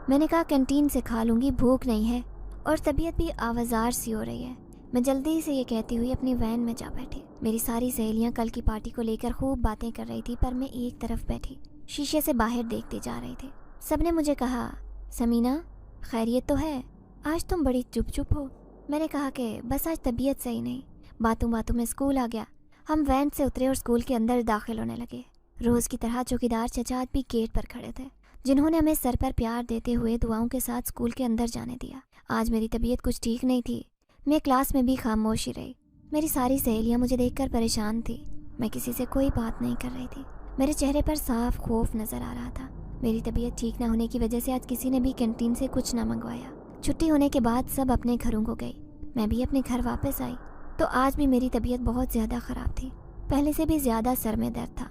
मैंने कहा, कैंटीन से खा लूँगी, भूख नहीं है और तबीयत भी आवाज़ार सी हो रही है। मैं जल्दी से ये कहती हुई अपनी वैन में जा बैठी। मेरी सारी सहेलियाँ कल की पार्टी को लेकर खूब बातें कर रही थी पर मैं एक तरफ बैठी शीशे से बाहर देखती जा रही थी। सबने मुझे कहा, समीना खैरियत तो है, आज तुम बड़ी चुप चुप हो। मैंने कहा कि बस आज तबीयत सही नहीं। बातों बातों में स्कूल आ गया। हम वैन से उतरे और स्कूल के अंदर दाखिल होने लगे। रोज़ की तरह चौकीदार चचा भी गेट पर खड़े थे, जिन्होंने हमें सर पर प्यार देते हुए दुआओं के साथ स्कूल के अंदर जाने दिया। आज मेरी तबीयत कुछ ठीक नहीं थी। मैं क्लास में भी खामोश ही रही। मेरी सारी सहेलियाँ मुझे देखकर परेशान थी। मैं किसी से कोई बात नहीं कर रही थी। मेरे चेहरे पर साफ खौफ नज़र आ रहा था। मेरी तबीयत ठीक ना होने की वजह से आज किसी ने भी कैंटीन से कुछ ना मंगवाया। छुट्टी होने के बाद सब अपने घरों को गई। मैं भी अपने घर वापस आई तो आज भी मेरी तबीयत बहुत ज़्यादा ख़राब थी। पहले से भी ज़्यादा सर में दर्द था।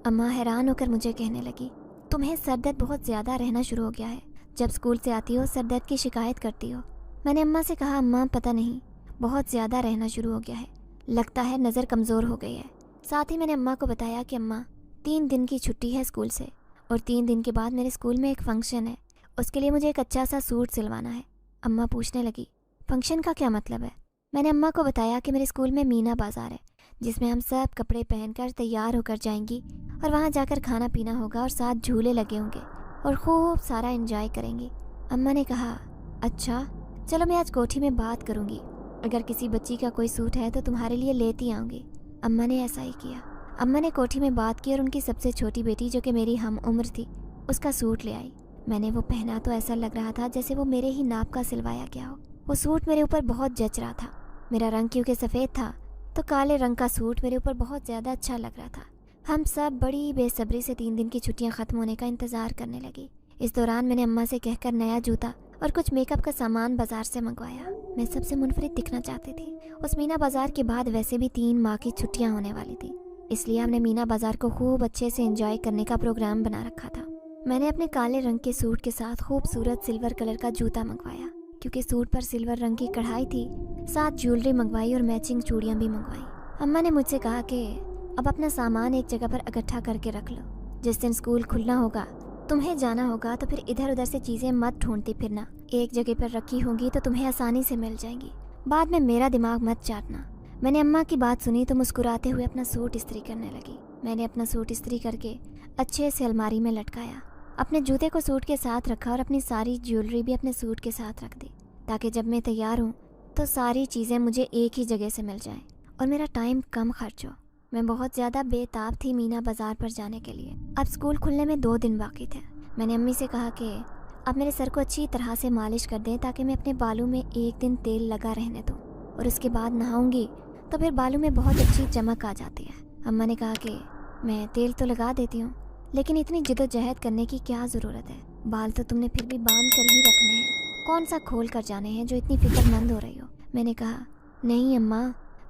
अम्मा हैरान होकर मुझे कहने लगी, तुम्हें सर दर्द बहुत ज़्यादा रहना शुरू हो गया है। जब स्कूल से आती हो सर दर्द की शिकायत करती हो। मैंने अम्मा से कहा, अम्मा पता नहीं बहुत ज़्यादा रहना शुरू हो गया है, लगता है नज़र कमज़ोर हो गई है। साथ ही मैंने अम्मा को बताया कि अम्मा 3 दिन की छुट्टी है स्कूल से और 3 दिन के बाद मेरे स्कूल में एक फ़ंक्शन है, उसके लिए मुझे एक अच्छा सा सूट सिलवाना है। अम्मा पूछने लगी, फ़ंक्शन का क्या मतलब है? मैंने अम्मा को बताया कि मेरे स्कूल में मीना बाज़ार है जिसमें हम सब कपड़े पहनकर तैयार होकर जाएंगी और वहाँ जाकर खाना पीना होगा और साथ झूले लगे होंगे और खूब सारा एंजॉय करेंगी। अम्मा ने कहा, अच्छा चलो मैं आज कोठी में बात करूँगी, अगर किसी बच्ची का कोई सूट है तो तुम्हारे लिए लेती आऊँगी। अम्मा ने ऐसा ही किया। अम्मा ने कोठी में बात की और उनकी सबसे छोटी बेटी जो कि मेरी हम उम्र थी उसका सूट ले आई। मैंने वो पहना तो ऐसा लग रहा था जैसे वो मेरे ही नाप का सिलवाया गया हो। वो सूट मेरे ऊपर बहुत जच रहा था। मेरा रंग क्योंकि सफ़ेद था तो काले रंग का सूट मेरे ऊपर बहुत ज़्यादा अच्छा लग रहा था। हम सब बड़ी बेसब्री से 3 दिन की छुट्टियां ख़त्म होने का इंतज़ार करने लगी। इस दौरान मैंने अम्मा से कहकर नया जूता और कुछ मेकअप का सामान बाज़ार से मंगवाया। मैं सबसे मुनफरिद दिखना चाहती थी। उस मीना बाज़ार के बाद वैसे भी 3 माह की छुट्टियाँ होने वाली थी, इसलिए हमने मीना बाज़ार को खूब अच्छे से एंजॉय करने का प्रोग्राम बना रखा था। मैंने अपने काले रंग के सूट के साथ खूबसूरत सिल्वर कलर का जूता मंगवाया क्योंकि सूट पर सिल्वर रंग की कढ़ाई थी। साथ ज्वेलरी मंगवाई और मैचिंग चूड़ियाँ भी मंगवाई। अम्मा ने मुझसे कहा कि अब अपना सामान एक जगह पर इकट्ठा करके रख लो, जिस दिन स्कूल खुलना होगा तुम्हें जाना होगा तो फिर इधर उधर से चीज़ें मत ढूंढती फिरना, एक जगह पर रखी होंगी तो तुम्हें आसानी से मिल जाएंगी। बाद में मेरा दिमाग मत चाटना। मैंने अम्मा की बात सुनी तो मुस्कुराते हुए अपना सूट इस्त्री करने लगी। मैंने अपना सूट इस्त्री करके अच्छे से अलमारी में लटकाया, अपने जूते को सूट के साथ रखा और अपनी सारी ज्वेलरी भी अपने सूट के साथ रख दी ताकि जब मैं तैयार हूँ तो सारी चीज़ें मुझे एक ही जगह से मिल जाएं और मेरा टाइम कम खर्च हो। मैं बहुत ज़्यादा बेताब थी मीना बाज़ार पर जाने के लिए। अब स्कूल खुलने में 2 दिन बाकी थे। मैंने अम्मी से कहा कि अब मेरे सर को अच्छी तरह से मालिश कर दें ताकि मैं अपने बालों में 1 दिन तेल लगा रहने दूँ और उसके बाद नहाऊंगी तो फिर बालों में बहुत अच्छी चमक आ जाती है। अम्मा ने कहा कि मैं तेल तो लगा देती हूँ लेकिन इतनी जिद्दोजहद करने की क्या ज़रूरत है, बाल तो तुमने फिर भी बांध कर ही रखने हैं। कौन सा खोल कर जाने हैं जो इतनी फिक्रमंद हो रही हो। मैंने कहा, नहीं अम्मा,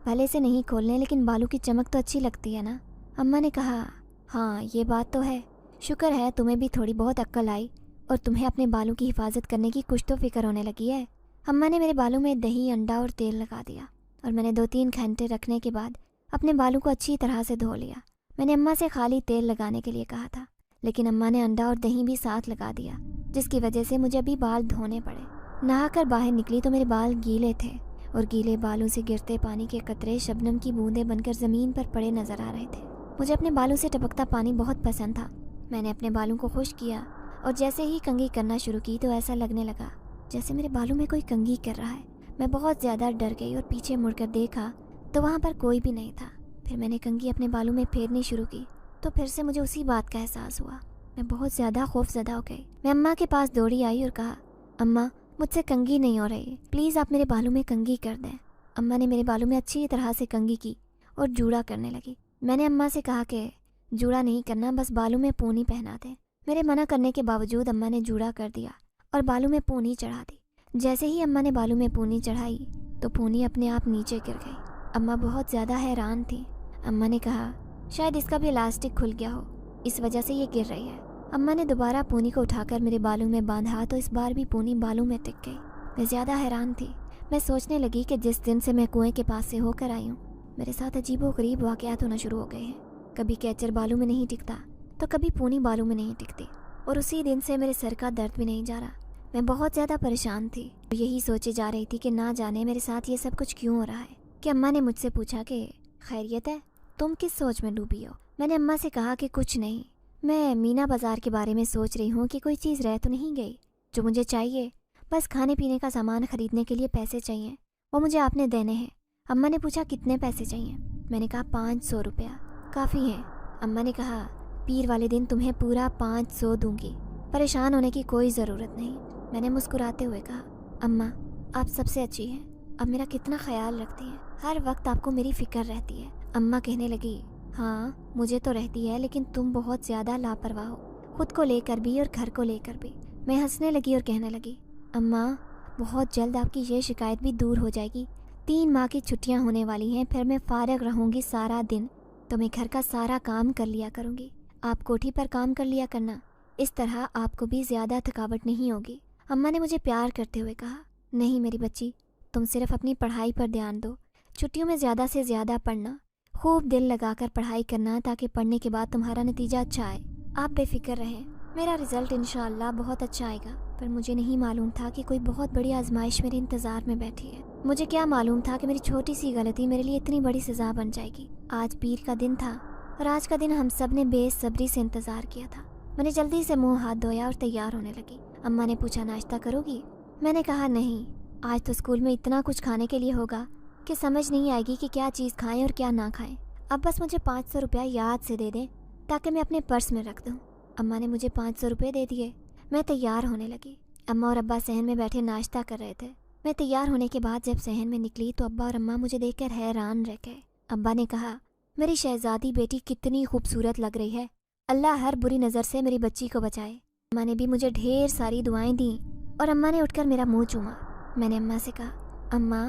भले से नहीं खोलने, लेकिन बालों की चमक तो अच्छी लगती है ना। अम्मा ने कहा, हाँ ये बात तो है, शुक्र है तुम्हें भी थोड़ी बहुत अक्ल आई और तुम्हें अपने बालों की हिफाजत करने की कुछ तो फिक्र होने लगी है। अम्मा ने मेरे बालों में दही, अंडा और तेल लगा दिया और मैंने 2-3 घंटे रखने के बाद अपने बालों को अच्छी तरह से धो लिया। मैंने अम्मा से खाली तेल लगाने के लिए कहा था, लेकिन अम्मा ने अंडा और दही भी साथ लगा दिया, जिसकी वजह से मुझे अभी बाल धोने पड़े। नहाकर बाहर निकली तो मेरे बाल गीले थे और गीले बालों से गिरते पानी के कतरे शबनम की बूंदें बनकर ज़मीन पर पड़े नजर आ रहे थे। मुझे अपने बालों से टपकता पानी बहुत पसंद था। मैंने अपने बालों को खुश किया और जैसे ही कंघी करना शुरू की तो ऐसा लगने लगा जैसे मेरे बालों में कोई कंघी कर रहा है। मैं बहुत ज़्यादा डर गई और पीछे मुड़कर देखा तो वहाँ पर कोई भी नहीं था। फिर मैंने कंघी अपने बालों में फेरनी शुरू की तो फिर से मुझे उसी बात का एहसास हुआ। मैं बहुत ज़्यादा खौफज़दा हो गई। मैं अम्मा के पास दौड़ी आई और कहा, अम्मा मुझसे कंघी नहीं हो रही, प्लीज़ आप मेरे बालों में कंघी कर दें। अम्मा ने मेरे बालों में अच्छी तरह से कंघी की और जूड़ा करने लगी। मैंने अम्मा से कहा कि जूड़ा नहीं करना, बस बालों में पूनी पहना दें। मेरे मना करने के बावजूद अम्मा ने जूड़ा कर दिया और बालों में पूनी चढ़ा दी। जैसे ही अम्मा ने बालों में पूनी चढ़ाई तो पूनी अपने आप नीचे गिर गई। अम्मा बहुत ज़्यादा हैरान थी। अम्मा ने कहा, शायद इसका भी इलास्टिक खुल गया हो, इस वजह से ये गिर रही है। अम्मा ने दोबारा पूनी को उठाकर मेरे बालों में बांधा तो इस बार भी पूनी बालों में टिक गई। मैं ज़्यादा हैरान थी। मैं सोचने लगी कि जिस दिन से मैं कुएं के पास से होकर आई हूँ मेरे साथ अजीबोगरीब वाक़यात होना शुरू हो गए हैं। कभी कैचर बालों में नहीं टिकता तो कभी पूनी बालों में नहीं टिकती और उसी दिन से मेरे सर का दर्द भी नहीं जा रहा। मैं बहुत ज़्यादा परेशान थी। यही सोचे जा रही थी कि ना जाने मेरे साथ ये सब कुछ क्यों हो रहा है। कि अम्मा ने मुझसे पूछा कि खैरियत है, तुम किस सोच में डूबी हो। मैंने अम्मा से कहा कि कुछ नहीं, मैं मीना बाज़ार के बारे में सोच रही हूँ कि कोई चीज़ रह तो नहीं गई जो मुझे चाहिए। बस खाने पीने का सामान ख़रीदने के लिए पैसे चाहिए, वो मुझे आपने देने हैं। अम्मा ने पूछा, कितने पैसे चाहिए। मैंने कहा 500 रुपया काफ़ी है। अम्मा ने कहा, पीर वाले दिन तुम्हें पूरा 500 दूंगी, परेशान होने की कोई ज़रूरत नहीं। मैंने मुस्कुराते हुए कहा, अम्मा आप सबसे अच्छी हैं, अब मेरा कितना ख्याल रखती हैं, हर वक्त आपको मेरी फ़िक्र रहती है। अम्मा कहने लगी, हाँ मुझे तो रहती है, लेकिन तुम बहुत ज़्यादा लापरवाह हो, खुद को लेकर भी और घर को लेकर भी। मैं हंसने लगी और कहने लगी, अम्मा बहुत जल्द आपकी ये शिकायत भी दूर हो जाएगी। 3 माह की छुट्टियां होने वाली हैं, फिर मैं फारग रहूँगी सारा दिन, तो मैं घर का सारा काम कर लिया करूँगी। आप कोठी पर काम कर लिया करना, इस तरह आपको भी ज़्यादा थकावट नहीं होगी। अम्मा ने मुझे प्यार करते हुए कहा, नहीं मेरी बच्ची, तुम सिर्फ अपनी पढ़ाई पर ध्यान दो। छुट्टियों में ज़्यादा से ज़्यादा पढ़ना, खूब दिल लगाकर पढ़ाई करना, ताकि पढ़ने के बाद तुम्हारा नतीजा अच्छा आए। आप बेफिक्र रहें, मेरा रिज़ल्ट इंशाअल्लाह बहुत अच्छा आएगा। पर मुझे नहीं मालूम था कि कोई बहुत बड़ी आजमाइश मेरे इंतज़ार में बैठी है। मुझे क्या मालूम था कि मेरी छोटी सी गलती मेरे लिए इतनी बड़ी सज़ा बन जाएगी। आज पीर का दिन था और आज का दिन हम सब ने बेसब्री से इंतज़ार किया था। मैंने जल्दी से मुँह हाथ धोया और तैयार होने लगी। अम्मा ने पूछा, नाश्ता करोगी। मैंने कहा, नहीं, आज तो स्कूल में इतना कुछ खाने के लिए होगा कि समझ नहीं आएगी कि क्या चीज़ खाएं और क्या ना खाएं। अब बस मुझे 500 रुपया याद से दे दें ताकि मैं अपने पर्स में रख दूं। अम्मा ने मुझे 500 रुपये दे दिए। मैं तैयार होने लगी। अम्मा और अब्बा सहन में बैठे नाश्ता कर रहे थे। मैं तैयार होने के बाद जब सहन में निकली तो अब्बा और अम्मा मुझे देखकर हैरान रह गए। अब्बा ने कहा, मेरी शहजादी बेटी कितनी खूबसूरत लग रही है, अल्लाह हर बुरी नज़र से मेरी बच्ची को बचाए। अम्मा ने भी मुझे ढेर सारी दुआएं दी और अम्मा ने उठकर मेरा मुँह चूमा। मैंने अम्मा से कहा, अम्मा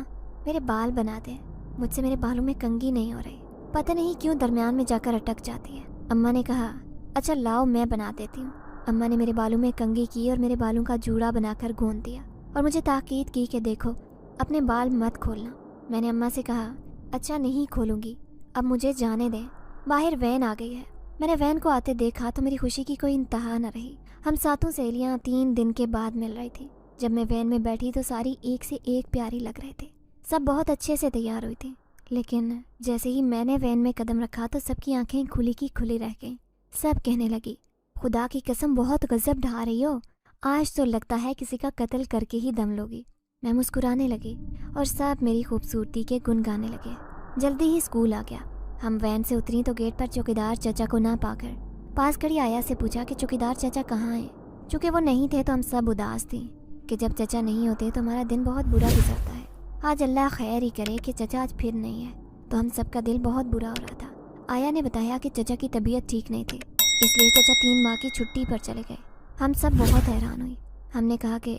मेरे बाल बना दें, मुझसे मेरे बालों में कंघी नहीं हो रही, पता नहीं क्यों दरमियान में जाकर अटक जाती है। अम्मा ने कहा, अच्छा लाओ मैं बना देती हूँ। अम्मा ने मेरे बालों में कंघी की और मेरे बालों का जूड़ा बनाकर गूंथ दिया और मुझे ताकीद की कि देखो अपने बाल मत खोलना। मैंने अम्मा से कहा, अच्छा नहीं खोलूँगी, अब मुझे जाने दें, बाहर वैन आ गई है। मैंने वैन को आते देखा तो मेरी खुशी की कोई इंतहा न रही। हम सातों सहेलियाँ 3 दिन के बाद मिल रही थी। जब मैं वैन में बैठी तो सारी एक से एक प्यारी लग रहे थे। सब बहुत अच्छे से तैयार हुई थी, लेकिन जैसे ही मैंने वैन में कदम रखा तो सबकी आंखें खुली की खुली रह गईं। सब कहने लगी, खुदा की कसम बहुत गजब ढा रही हो, आज तो लगता है किसी का कत्ल करके ही दम लोगी। मैं मुस्कुराने लगी और सब मेरी खूबसूरती के गुन गाने लगे। जल्दी ही स्कूल आ गया। हम वैन से उतरी तो गेट पर चौकीदार चाचा को ना पाकर पास खड़ी आया से पूछा कि चौकीदार चाचा कहाँ हैं। चूँकि वो नहीं थे तो हम सब उदास थी कि जब चाचा नहीं होते तो हमारा दिन बहुत बुरा गुजरता है। आज अल्लाह खैर ही करे कि चाचा आज फिर नहीं है, तो हम सबका दिल बहुत बुरा हो रहा था। आया ने बताया कि चाचा की तबीयत ठीक नहीं थी, इसलिए चाचा 3 माह की छुट्टी पर चले गए। हम सब बहुत हैरान हुई। हमने कहा कि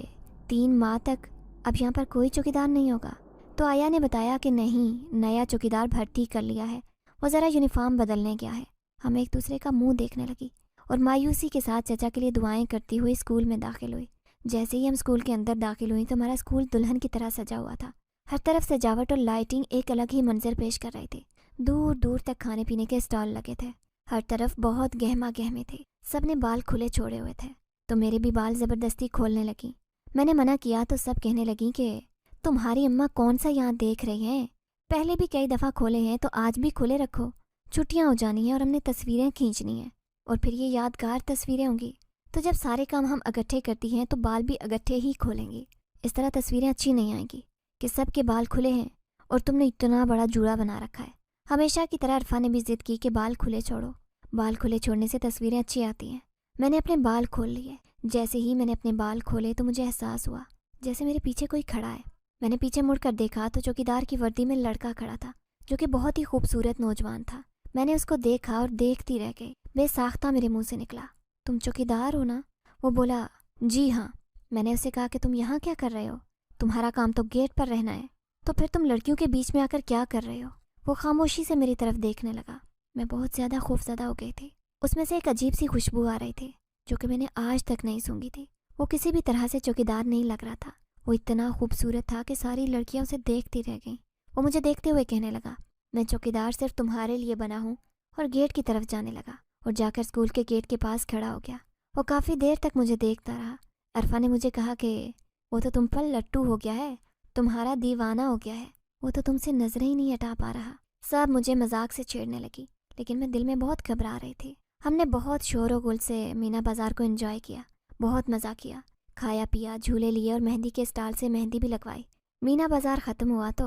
3 माह तक अब यहाँ पर कोई चौकीदार नहीं होगा? तो आया ने बताया कि नहीं, नया चौकीदार भर्ती कर लिया है, वो ज़रा यूनिफॉर्म बदलने गया है। हम एक दूसरे का मुंह देखने लगी और मायूसी के साथ चचा के लिए दुआएं करती हुई स्कूल में दाखिल हुई। जैसे ही हम स्कूल के अंदर दाखिल हुई तो हमारा स्कूल दुल्हन की तरह सजा हुआ था। हर तरफ सजावट और लाइटिंग एक अलग ही मंजर पेश कर रही थी। दूर दूर तक खाने पीने के स्टॉल लगे थे। हर तरफ बहुत गहमा गहमी थी। सब ने बाल खुले छोड़े हुए थे तो मेरे भी बाल ज़बरदस्ती खोलने लगी। मैंने मना किया तो सब कहने लगी कि तुम्हारी अम्मा कौन सा यहाँ देख रही हैं, पहले भी कई दफ़ा खोले हैं तो आज भी खुले रखो। छुट्टियाँ हो जानी हैं और हमने तस्वीरें खींचनी हैं और फिर ये यादगार तस्वीरें होंगी, तो जब सारे काम हम इकट्ठे करती हैं तो बाल भी इकट्ठे ही खोलेंगी। इस तरह तस्वीरें अच्छी नहीं आएंगी कि सब के बाल खुले हैं और तुमने इतना बड़ा जूड़ा बना रखा है। हमेशा की तरह अरफा ने भी जिद की कि बाल खुले छोड़ो, बाल खुले छोड़ने से तस्वीरें अच्छी आती हैं। मैंने अपने बाल खोल लिए। जैसे ही मैंने अपने बाल खोले तो मुझे एहसास हुआ जैसे मेरे पीछे कोई खड़ा है। मैंने पीछे मुड़कर देखा तो चौकीदार की वर्दी में लड़का खड़ा था जो कि बहुत ही खूबसूरत नौजवान था। मैंने उसको देखा और देखती रह गई। बेसाख्ता मेरे मुंह से निकला, तुम चौकीदार हो ना? वो बोला, जी हाँ। मैंने उसे कहा कि तुम यहाँ क्या कर रहे हो? तुम्हारा काम तो गेट पर रहना है, तो फिर तुम लड़कियों के बीच में आकर क्या कर रहे हो? वो खामोशी से मेरी तरफ देखने लगा। मैं बहुत ज़्यादा खौफज़दा हो गई थी। उसमें से एक अजीब सी खुशबू आ रही थी जो कि मैंने आज तक नहीं सूंघी थी। वो किसी भी तरह से चौकीदार नहीं लग रहा था। वो इतना खूबसूरत था कि सारी लड़कियां उसे देखती रह गईं। वो मुझे देखते हुए कहने लगा, मैं चौकीदार सिर्फ तुम्हारे लिए बना हूँ, और गेट की तरफ जाने लगा और जाकर स्कूल के गेट के पास खड़ा हो गया। वो काफ़ी देर तक मुझे देखता रहा। अरफा ने मुझे कहा कि वो तो तुम पर लट्टू हो गया है, तुम्हारा दीवाना हो गया है, वो तो तुमसे नजरें ही नहीं हटा पा रहा। सब मुझे मजाक से छेड़ने लगी लेकिन मैं दिल में बहुत घबरा रही थी। हमने बहुत शोर और गुल से मीना बाज़ार को एंजॉय किया, बहुत मज़ा किया, खाया पिया, झूले लिए और मेहंदी के स्टॉल से मेहंदी भी लगवाई। मीना बाज़ार ख़त्म हुआ तो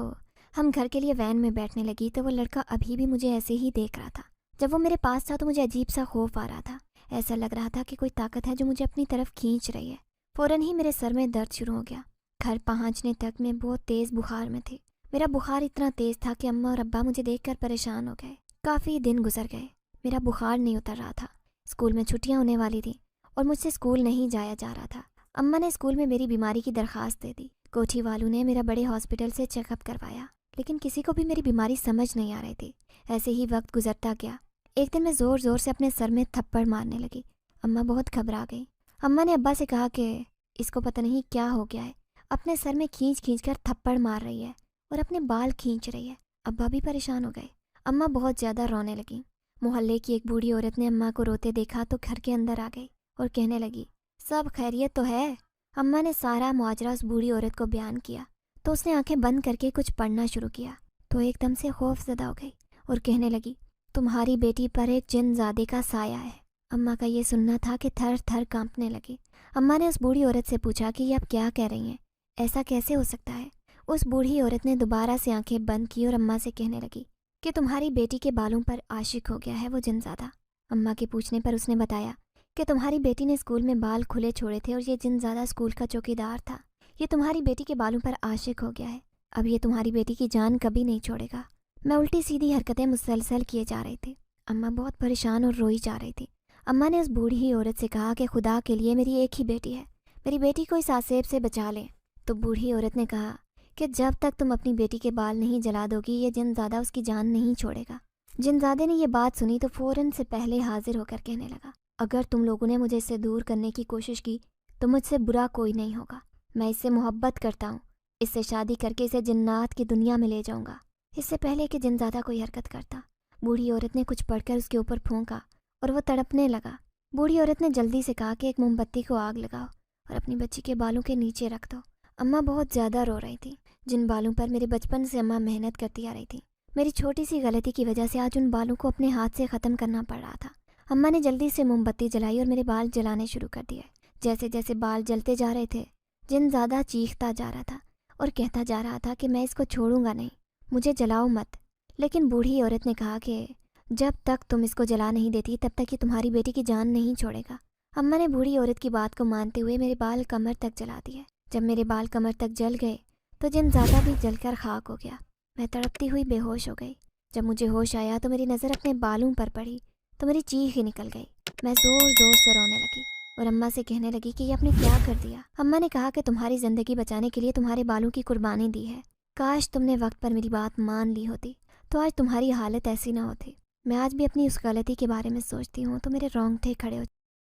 हम घर के लिए वैन में बैठने लगी तो वो लड़का अभी भी मुझे ऐसे ही देख रहा था। जब वो मेरे पास था तो मुझे अजीब सा खौफ आ रहा था। ऐसा लग रहा था कि कोई ताकत है जो मुझे अपनी तरफ खींच रही है। फ़ौरन ही मेरे सर में दर्द शुरू हो गया। घर पहुँचने तक मैं बहुत तेज़ बुखार में थी। मेरा बुखार इतना तेज़ था कि अम्मा और अब्बा मुझे देखकर परेशान हो गए। काफ़ी दिन गुजर गए, मेरा बुखार नहीं उतर रहा था। स्कूल में छुट्टियां होने वाली थी और मुझसे स्कूल नहीं जाया जा रहा था। अम्मा ने स्कूल में मेरी बीमारी की दरख्वास्त दे दी। कोठी वालों ने मेरा बड़े हॉस्पिटल से चेकअप करवाया लेकिन किसी को भी मेरी बीमारी समझ नहीं आ रही थी। ऐसे ही वक्त गुजरता गया। एक दिन मैं ज़ोर ज़ोर से अपने सर में थप्पड़ मारने लगी। अम्मा बहुत घबरा गई। अम्मा ने अब्बा से कहा कि इसको पता नहीं क्या हो गया है, अपने सर में खींच खींच कर थप्पड़ मार रही है और अपने बाल खींच रही है। अब्बा भी परेशान हो गए। अम्मा बहुत ज़्यादा रोने लगी। मोहल्ले की एक बूढ़ी औरत ने अम्मा को रोते देखा तो घर के अंदर आ गई और कहने लगी, सब खैरियत तो है? अम्मा ने सारा मुआजरा उस बूढ़ी औरत को बयान किया तो उसने आंखें बंद करके कुछ पढ़ना शुरू किया तो एकदम से खौफज़दा हो गई और कहने लगी, तुम्हारी बेटी पर एक जिनज़ादे का साया है। अम्मा का ये सुनना था कि थर थर कांपने लगी। अम्मा ने उस बूढ़ी औरत से पूछा कि ये आप क्या कह रही हैं, ऐसा कैसे हो सकता है? उस बूढ़ी औरत ने दोबारा से आंखें बंद की और अम्मा से कहने लगी कि तुम्हारी बेटी के बालों पर आशिक हो गया है वो जिनज़ादा। अम्मा के पूछने पर उसने बताया कि तुम्हारी बेटी ने स्कूल में बाल खुले छोड़े थे और ये जिनज़ादा स्कूल का चौकीदार था। ये तुम्हारी बेटी के बालों पर आशिक हो गया है। अब ये तुम्हारी बेटी की जान कभी नहीं छोड़ेगा। मैं उल्टी सीधी हरकतें मुसलसल किए जा रही थी। अम्मा बहुत परेशान और रोई जा रही थी। अम्मा ने उस बूढ़ी औरत से कहा कि खुदा के लिए मेरी एक ही बेटी है, मेरी बेटी को इस आसेब से बचा लें। तो बूढ़ी औरत ने कहा कि जब तक तुम अपनी बेटी के बाल नहीं जला दोगी ये जिनज़ादा उसकी जान नहीं छोड़ेगा। जिनज़ादे ने ये बात सुनी तो फ़ौरन से पहले हाजिर होकर कहने लगा, अगर तुम लोगों ने मुझे इससे दूर करने की कोशिश की तो मुझसे बुरा कोई नहीं होगा। मैं इससे मोहब्बत करता हूँ, इससे शादी करके इसे जिन्नात की दुनिया में ले जाऊँगा। इससे पहले कि जिनज़ादा कोई हरकत करता, बूढ़ी औरत ने कुछ पढ़कर उसके ऊपर फूंका और वो तड़पने लगा। बूढ़ी औरत ने जल्दी से कहा कि एक मोमबत्ती को आग लगाओ और अपनी बच्ची के बालों के नीचे रख दो। अम्मा बहुत ज़्यादा रो रही थी। जिन बालों पर मेरे बचपन से अम्मा मेहनत करती आ रही थी, मेरी छोटी सी गलती की वजह से आज उन बालों को अपने हाथ से ख़त्म करना पड़ रहा था। अम्मा ने जल्दी से मोमबत्ती जलाई और मेरे बाल जलाने शुरू कर दिए। जैसे जैसे बाल जलते जा रहे थे जिनज़ादा चीखता जा रहा था और कहता जा रहा था कि मैं इसको छोड़ूंगा नहीं, मुझे जलाओ मत। लेकिन बूढ़ी औरत ने कहा कि जब तक तुम इसको जला नहीं देती तब तक ये तुम्हारी बेटी की जान नहीं छोड़ेगा। अम्मा ने बूढ़ी औरत की बात को मानते हुए मेरे बाल कमर तक जला दिए। जब मेरे बाल कमर तक जल गए तो जिनज़ादा भी जलकर खाक हो गया। मैं तड़पती हुई बेहोश हो गई। जब मुझे होश आया तो मेरी नज़र अपने बालों पर पड़ी तो मेरी चीख ही निकल गई। मैं ज़ोर ज़ोर से रोने लगी اور اماں سے کہنے لگی کہ یہ آپ نے کیا کر دیا۔ اماں نے کہا کہ تمہاری زندگی بچانے کے لیے تمہارے بالوں کی قربانی دی ہے، کاش تم نے وقت پر میری بات مان لی ہوتی تو آج تمہاری حالت ایسی نہ ہوتی۔ میں آج بھی اپنی اس غلطی کے بارے میں سوچتی ہوں تو میرے رونگٹے کھڑے ہو